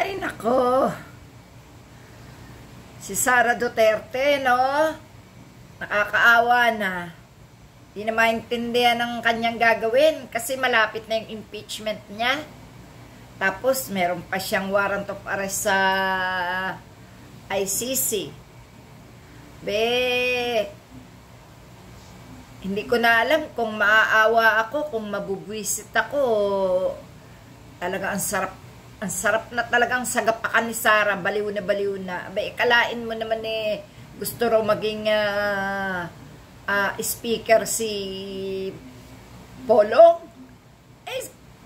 Ay, nako. Si Sara Duterte, no? Nakakaawa na. Di na maintindihan ang kanyang gagawin kasi malapit na yung impeachment niya. Tapos, meron pa siyang warrant of arrest sa ICC. Hindi ko na alam kung maaawa ako, kung mabubwisit ako. Talaga ang sarap na talagang sagapakan ni Sara, baliw na. Ikalain mo naman gusto raw maging speaker si Polong.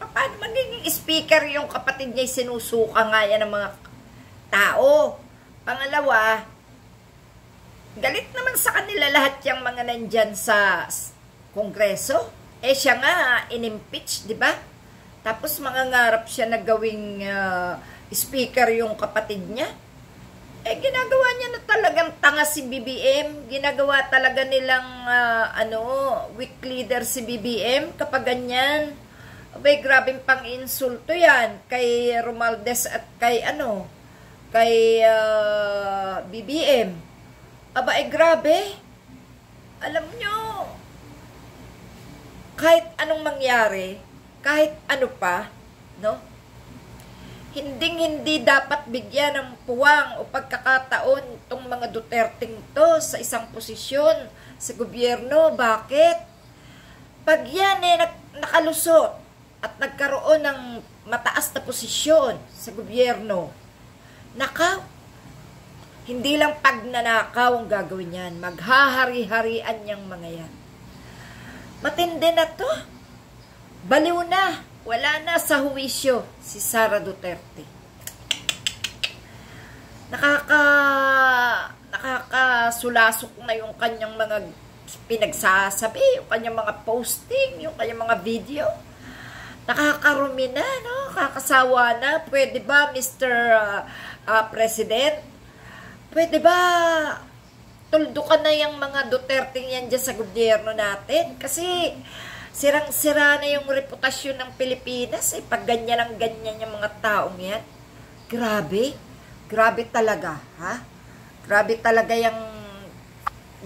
Paano magiging speaker yung kapatid niya, sinusuka nga yan ng mga tao. Pangalawa, galit naman sa kanila lahat yung mga nandyan sa Kongreso. Siya nga, in-impeach, di ba? Tapos mangangarap siya na gawing speaker yung kapatid niya. Ginagawa niya na talagang tanga si BBM. Ginagawa talaga nilang weak leader si BBM kapag ganyan. Grabing pang-insulto yan kay Romualdez at kay BBM. Grabe. Alam nyo, kahit anong mangyari, kahit ano pa, no? Hindi dapat bigyan ng puwang o pagkakataon itong mga Duterteng to sa isang posisyon sa gobyerno. Bakit? Pag yan nakalusot at nagkaroon ng mataas na posisyon sa gobyerno, hindi lang pagnanakaw ang gagawin yan, maghahari-harian niyang mga yan. Matindi na to. Baliw na. Wala na sa huwisyo si Sara Duterte. Nakakasulasok na yung kanyang mga pinagsasabi, yung kanyang mga posting, yung kanyang mga video. Nakakarumi na, no? Kakasawa na. Pwede ba, Mr. President? Pwede ba tuldukan na yung mga Duterte yan dyan sa gobyerno natin? Kasi sirang-sira na yung reputasyon ng Pilipinas. Pag ganyan ang ganyan yung mga taong yan. Grabe. Grabe talaga, ha? Grabe talaga yung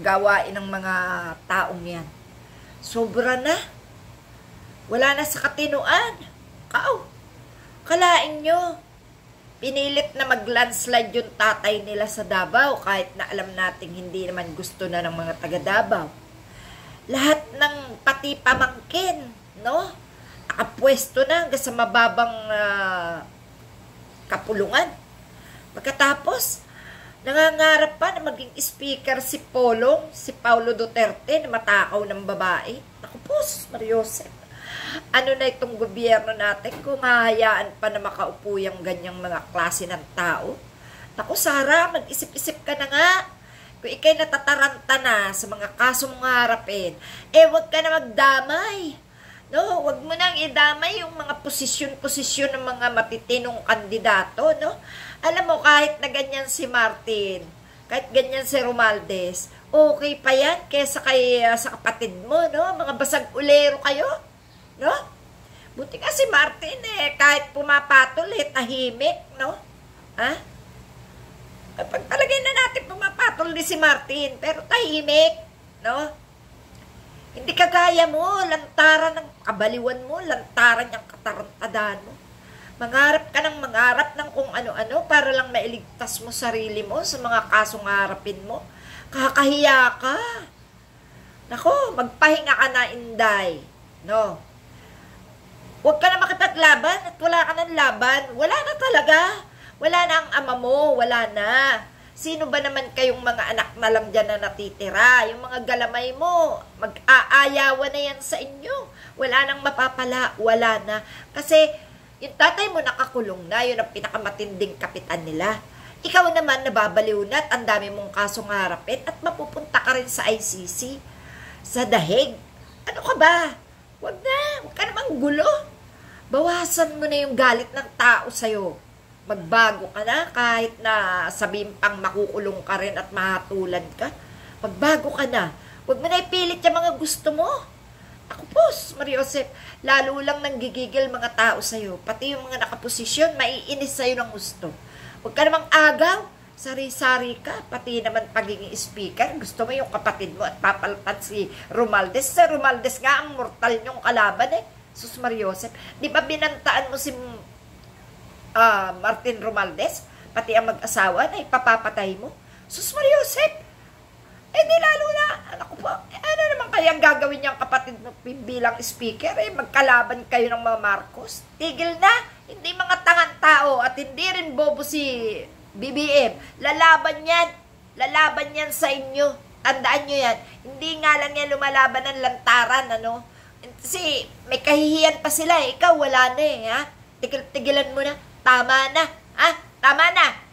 gawain ng mga taong yan. Sobra na. Wala na sa katinuan. Kalain nyo. Pinilit na mag-landslide yung tatay nila sa Davao kahit na alam nating hindi naman gusto na ng mga taga Davao. Lahat ng pati pamangkin, no? Nakapwesto na hanggang sa mababang kapulungan. Pagkatapos, nangangarap pa na maging speaker si Polong, si Paulo Duterte na matakaw ng babae. Naku po, Mariosep. Ano na itong gobyerno natin kung hahayaan pa na makaupo yung ganyang mga klase ng tao? Naku, Sara, mag-isip-isip ka na nga. Kung ikay natataranta na sa mga kaso mong harapin, wag ka na magdamay. No? Wag mo nang idamay yung mga posisyon-posisyon ng mga matitinong kandidato. No? Alam mo, kahit na ganyan si Martin, kahit ganyan si Romualdez, okay pa yan kaysa sa kapatid mo. No? Mga basag ulero kayo. No? Buti nga si Martin kahit pumapatol tahimik, no? Ha? Kapag talagay na natin pumapatol din si Martin, pero tahimik, no? Hindi kagaya mo, lantaran ng kabaliwan mo, lantaran ng katarantadaan mo. Mangarap ka ng mangarap ng kung ano-ano para lang mailigtas mo sarili mo sa mga kasong harapin mo. Kakahiya ka. Nako, magpahinga ka na, Inday. No? Huwag ka na makipaglaban at wala ka ng laban. Wala na talaga. Wala na ang ama mo. Wala na. Sino ba naman kayong mga anak na lang dyan na natitira? Yung mga galamay mo, mag-aayawan na yan sa inyo. Wala nang mapapala. Wala na. Kasi yung tatay mo nakakulong na. Yun ang pinakamatinding kapitan nila. Ikaw naman nababaliw na at ang dami mong kasong harapin at mapupunta ka rin sa ICC. Sa dahig. Ano ka ba? Huwag na. Huwag ka namang gulo. Bawasan mo na yung galit ng tao sa'yo. Magbago ka na kahit na sabihin pang makukulong ka rin at mahatulan ka. Magbago ka na. Huwag mo na ipilit yung mga gusto mo. Ako po, Mariosep, lalo lang nanggigigil mga tao sa'yo. Pati yung mga nakaposisyon, maiinis sa'yo ng gusto. Huwag ka namang agaw. Sari-sari ka. Pati naman pagiging speaker. Gusto mo yung kapatid mo at papalpat si Romualdez. Si Romualdez nga ang mortal niyong kalaban eh. Sus Mariosep. Di ba binantaan mo si Martin Romualdez? Pati ang mag-asawa na ipapapatay mo? Sus Mariosep. Eh di lalo na, anak ko po, ano naman kayang gagawin niyang kapatid mo bilang speaker? Magkalaban kayo ng mga Marcos? Tigil na, hindi mga tangang tao at hindi rin bobo si BBM. Lalaban yan sa inyo. Tandaan nyo yan. Hindi nga lang yan lumalaban ng lantaran, ano? Kasi may kahihiyan pa sila eh. Ikaw wala na eh, ha? Tigilan mo na. Tama na, ha? Tama na.